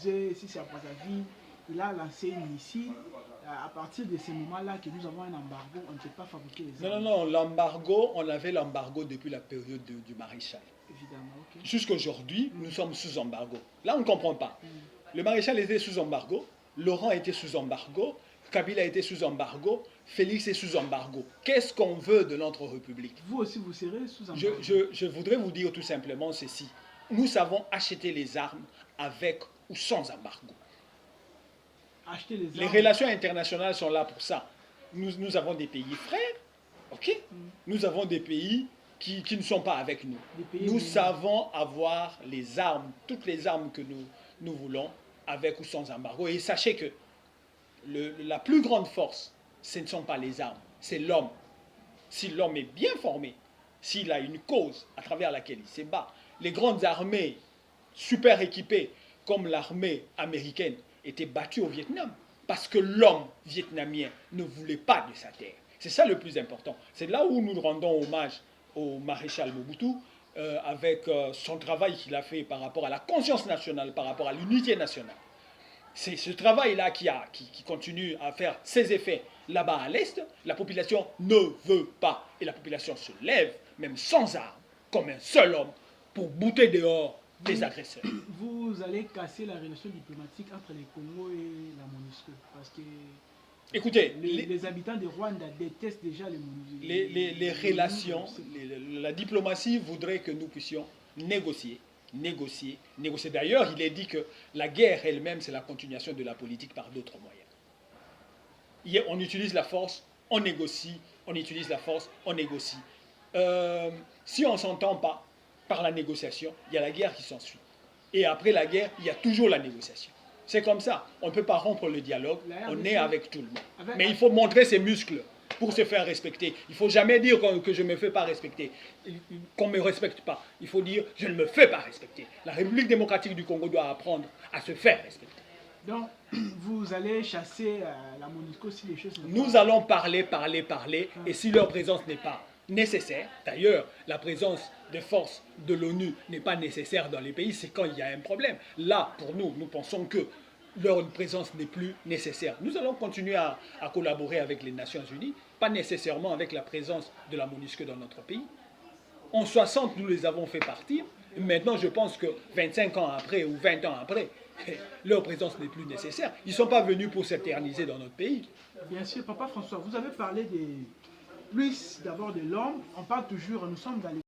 disait, si c'est à Brazzaville, il a lancé une missile. À partir de ces moments-là que nous avons un embargo, on ne peut pas fabriquer les Non, armes. non, non, l'embargo, on avait l'embargo depuis la période du maréchal. Évidemment, ok. Jusqu'à aujourd'hui, nous sommes sous embargo. Là, on ne comprend pas. Le maréchal était sous embargo, Laurent était sous embargo, Kabila était sous embargo, Félix est sous embargo. Qu'est-ce qu'on veut de notre République? Vous aussi, vous serez sous embargo. Je voudrais vous dire tout simplement ceci. Nous savons acheter les armes avec ou sans embargo. Acheter les Les armes. relations internationales sont là pour ça. Nous avons des pays frères, ok? Nous avons des pays qui ne sont pas avec nous. Nous savons avoir les armes, toutes les armes que nous voulons, avec ou sans embargo. Et sachez que la plus grande force, ce ne sont pas les armes, c'est l'homme. Si l'homme est bien formé, s'il a une cause à travers laquelle il se bat, les grandes armées super équipées, comme l'armée américaine, étaient battues au Vietnam. Parce que l'homme vietnamien ne voulait pas de sa terre. C'est ça le plus important. C'est là où nous rendons hommage au maréchal Mobutu, avec son travail qu'il a fait par rapport à la conscience nationale, par rapport à l'unité nationale. C'est ce travail-là qui continue à faire ses effets là-bas à l'Est. La population ne veut pas. Et la population se lève, même sans armes, comme un seul homme, pour bouter dehors des agresseurs. Vous allez casser la relation diplomatique entre les Congo et la MONUSCO. Parce que écoutez, les habitants de Rwanda détestent déjà les MONUSCO. Les relations, la diplomatie voudrait que nous puissions négocier. D'ailleurs, il est dit que la guerre elle-même, c'est la continuation de la politique par d'autres moyens. On utilise la force, on négocie, on utilise la force, on négocie. Si on ne s'entend pas par la négociation, il y a la guerre qui s'ensuit. Et après la guerre, il y a toujours la négociation. C'est comme ça. On ne peut pas rompre le dialogue, on est avec tout le monde. Mais il faut montrer ses muscles pour se faire respecter. Il ne faut jamais dire que je ne me fais pas respecter, qu'on ne me respecte pas. Il faut dire je ne me fais pas respecter. La République démocratique du Congo doit apprendre à se faire respecter. Donc, vous allez chasser la MONUSCO si les choses... Nous allons parler, et si leur présence n'est pas nécessaire, d'ailleurs, la présence des forces de l'ONU n'est pas nécessaire dans les pays, c'est quand il y a un problème. Là, pour nous, nous pensons que leur présence n'est plus nécessaire. Nous allons continuer à collaborer avec les Nations Unies, pas nécessairement avec la présence de la MONUSCO dans notre pays. En 60, nous les avons fait partir. Maintenant, je pense que 25 ans après ou 20 ans après, leur présence n'est plus nécessaire. Ils ne sont pas venus pour s'éterniser dans notre pays. Bien sûr, Papa François, vous avez parlé plus d'abord de l'homme. On parle toujours, nous sommes dans les